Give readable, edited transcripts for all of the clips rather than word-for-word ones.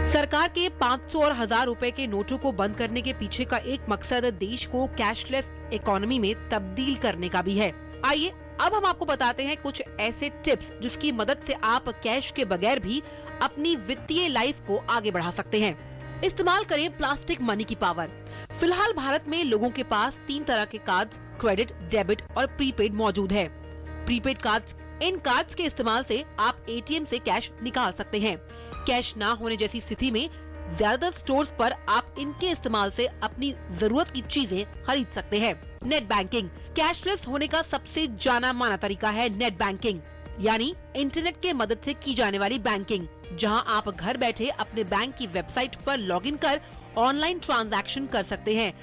सरकार के 500 और 1000 रुपए के नोटों को बंद करने के पीछे का एक मकसद देश को कैशलेस इकोनॉमी में तब्दील करने का भी है। आइए अब हम आपको बताते हैं कुछ ऐसे टिप्स जिसकी मदद से आप कैश के बगैर भी अपनी वित्तीय लाइफ को आगे बढ़ा सकते हैं। इस्तेमाल करें प्लास्टिक मनी की पावर। फिलहाल भारत में लोगों के पास 3 तरह के कार्ड्स, क्रेडिट, डेबिट और प्रीपेड मौजूद है। प्रीपेड कार्ड्स, इन कार्ड्स के इस्तेमाल से आप एटीएम से कैश निकाल सकते हैं। कैश ना होने जैसी स्थिति में ज्यादातर स्टोर्स पर आप इनके इस्तेमाल से अपनी जरूरत की चीजें खरीद सकते हैं। नेट बैंकिंग, कैशलेस होने का सबसे जाना माना तरीका है नेट बैंकिंग, यानी इंटरनेट के मदद से की जाने वाली बैंकिंग, जहां आप घर बैठे अपने बैंक की वेबसाइट पर लॉगिन कर ऑनलाइन ट्रांजैक्शन कर सकते हैं।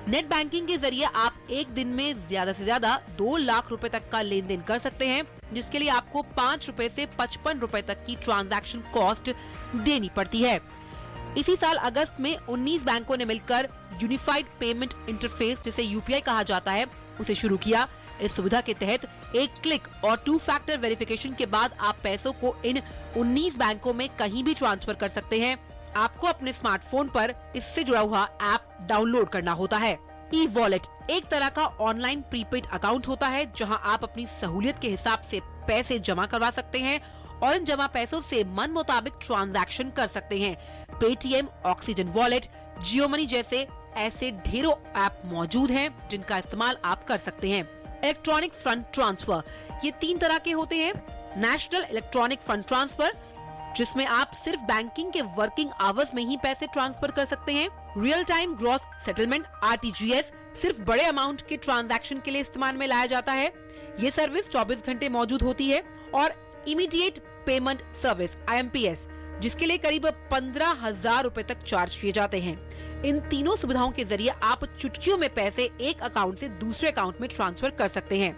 नेट बैंकिंग के जरिए आप एक दिन में ज्यादा से ज्यादा 2 लाख रुपए तक का लेन देन कर सकते हैं, जिसके लिए आपको 5 रुपए से 55 रुपए तक की ट्रांजैक्शन कॉस्ट देनी पड़ती है। इसी साल अगस्त में 19 बैंकों ने मिलकर यूनिफाइड पेमेंट इंटरफेस, जिसे यूपीआई कहा जाता है, उसे शुरू किया। इस सुविधा के तहत एक क्लिक और 2 फैक्टर वेरिफिकेशन के बाद आप पैसों को इन 19 बैंकों में कहीं भी ट्रांसफर कर सकते हैं। आपको अपने स्मार्टफोन पर इससे जुड़ा हुआ ऐप डाउनलोड करना होता है। ई वॉलेट एक तरह का ऑनलाइन प्रीपेड अकाउंट होता है, जहां आप अपनी सहूलियत के हिसाब से पैसे जमा करवा सकते हैं और इन जमा पैसों से मन मुताबिक ट्रांजैक्शन कर सकते हैं। पेटीएम, ऑक्सीजन वॉलेट, जियो मनी जैसे ऐसे ढेरों ऐप मौजूद हैं जिनका इस्तेमाल आप कर सकते हैं। इलेक्ट्रॉनिक फंड ट्रांसफर, ये 3 तरह के होते हैं। नेशनल इलेक्ट्रॉनिक फंड ट्रांसफर, जिसमें आप सिर्फ बैंकिंग के वर्किंग आवर्स में ही पैसे ट्रांसफर कर सकते हैं। Real time gross settlement (RTGS) सिर्फ बड़े अमाउंट के ट्रांजैक्शन के लिए इस्तेमाल में लाया जाता है। ये सर्विस 24 घंटे मौजूद होती है। और इमीडिएट पेमेंट सर्विस (आईएमपीएस), जिसके लिए करीब 15,000 रुपए तक चार्ज किए जाते हैं। इन तीनों सुविधाओं के जरिए आप चुटकियों में पैसे एक अकाउंट से दूसरे अकाउंट में ट्रांसफर कर सकते हैं।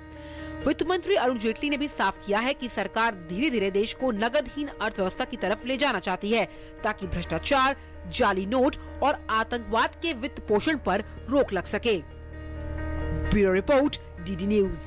वित्त मंत्री अरुण जेटली ने भी साफ किया है कि सरकार धीरे धीरे देश को नगदहीन अर्थव्यवस्था की तरफ ले जाना चाहती है, ताकि भ्रष्टाचार, जाली नोट और आतंकवाद के वित्त पोषण पर रोक लग सके। Bureau report, DD news.